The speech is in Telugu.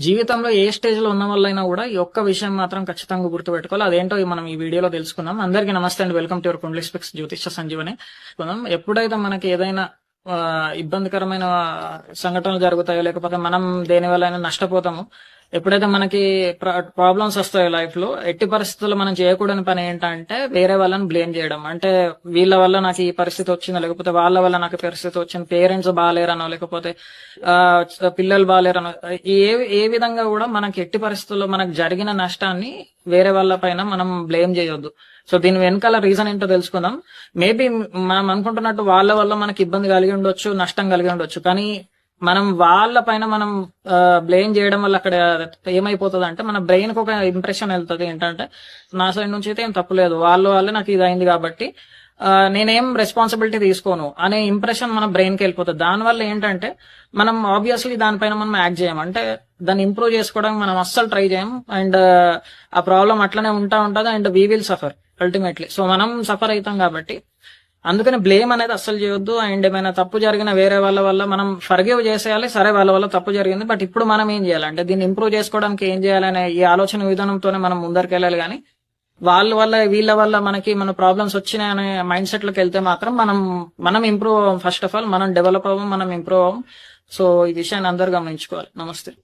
జీవితంలో ఏ స్టేజ్ లో ఉన్న వాళ్ళైనా కూడా ఈ ఒక్క విషయం మాత్రం ఖచ్చితంగా గుర్తుపెట్టుకోవాలి. అదేంటో మనం ఈ వీడియోలో తెలుసుకుందాం. అందరికీ నమస్తే అండి, welcome to your kundali specs జ్యోతిష సంజీవని. మనం ఎప్పుడైతే మనకి ఏదైనా ఇబ్బందికరమైన సంఘటనలు జరుగుతాయో, లేకపోతే మనం దేని వల్ల నష్టపోతామో, ఎప్పుడైతే మనకి ప్రాబ్లమ్స్ వస్తాయో లైఫ్ లో, ఎట్టి పరిస్థితుల్లో మనం చేయకూడని పని ఏంటంటే వేరే వాళ్ళని బ్లేమ్ చేయడం. అంటే వీళ్ళ వల్ల నాకు ఈ పరిస్థితి వచ్చిందో, లేకపోతే వాళ్ళ వల్ల నాకు పరిస్థితి వచ్చింది, పేరెంట్స్ బాగాలేరనో, లేకపోతే పిల్లలు బాగాలేరనో, ఏ విధంగా కూడా మనకి ఎట్టి పరిస్థితుల్లో మనకు జరిగిన నష్టాన్ని వేరే వాళ్ళ పైన మనం బ్లేమ్ చేయొద్దు. సో దీని వెనకాల రీజన్ ఏంటో తెలుసుకుందాం. మేబీ మనం అనుకుంటున్నట్టు వాళ్ళ వల్ల మనకి ఇబ్బంది కలిగి ఉండొచ్చు, నష్టం కలిగి ఉండొచ్చు, కానీ మనం వాళ్ళ పైన మనం బ్లేమ్ చేయడం వల్ల అక్కడ ఏమైపోతుంది అంటే మన బ్రెయిన్ కి ఒక ఇంప్రెషన్ వెళ్తుంది ఏంటంటే, నా సైడ్ నుంచి అయితే ఏం తప్పులేదు, వాళ్ళే నాకు ఇది అయింది కాబట్టి నేనేం రెస్పాన్సిబిలిటీ తీసుకోను అనే ఇంప్రెషన్ మన బ్రెయిన్ కి వెళ్ళిపోతుంది. దానివల్ల ఏంటంటే మనం ఆబ్వియస్లీ దానిపైన మనం యాక్ట్ చేయం, అంటే దాన్ని ఇంప్రూవ్ చేసుకోవడానికి మనం అస్సలు ట్రై చేయం. అండ్ ఆ ప్రాబ్లం అట్లనే ఉంటది and we will suffer ultimately. So మనం సఫర్ అవుతాం కాబట్టి అందుకని బ్లేమ్ అనేది అస్సలు చేయొద్దు. అండ్ ఏమైనా తప్పు జరిగిన వేరే వాళ్ళ వల్ల మనం ఫర్గివ్ చేసేయాలి. సరే, వాళ్ళ వల్ల తప్పు జరిగింది, బట్ ఇప్పుడు మనం ఏం చేయాలంటే దీన్ని ఇంప్రూవ్ చేసుకోవడానికి ఏం చేయాలనే ఈ ఆలోచన విధానంతోనే మనం ముందరికి కానీ వాళ్ళ వల్ల వీళ్ళ వల్ల మన ప్రాబ్లమ్స్ వచ్చినాయనే మైండ్ సెట్ లోకి వెళ్తే మాత్రం మనం ఇంప్రూవ్ అవ్వం. ఫస్ట్ ఆఫ్ ఆల్ మనం డెవలప్ అవ్వం, మనం ఇంప్రూవ్ అవ్వం. సో ఈ విషయాన్ని అందరూ గమనించుకోవాలి. నమస్తే.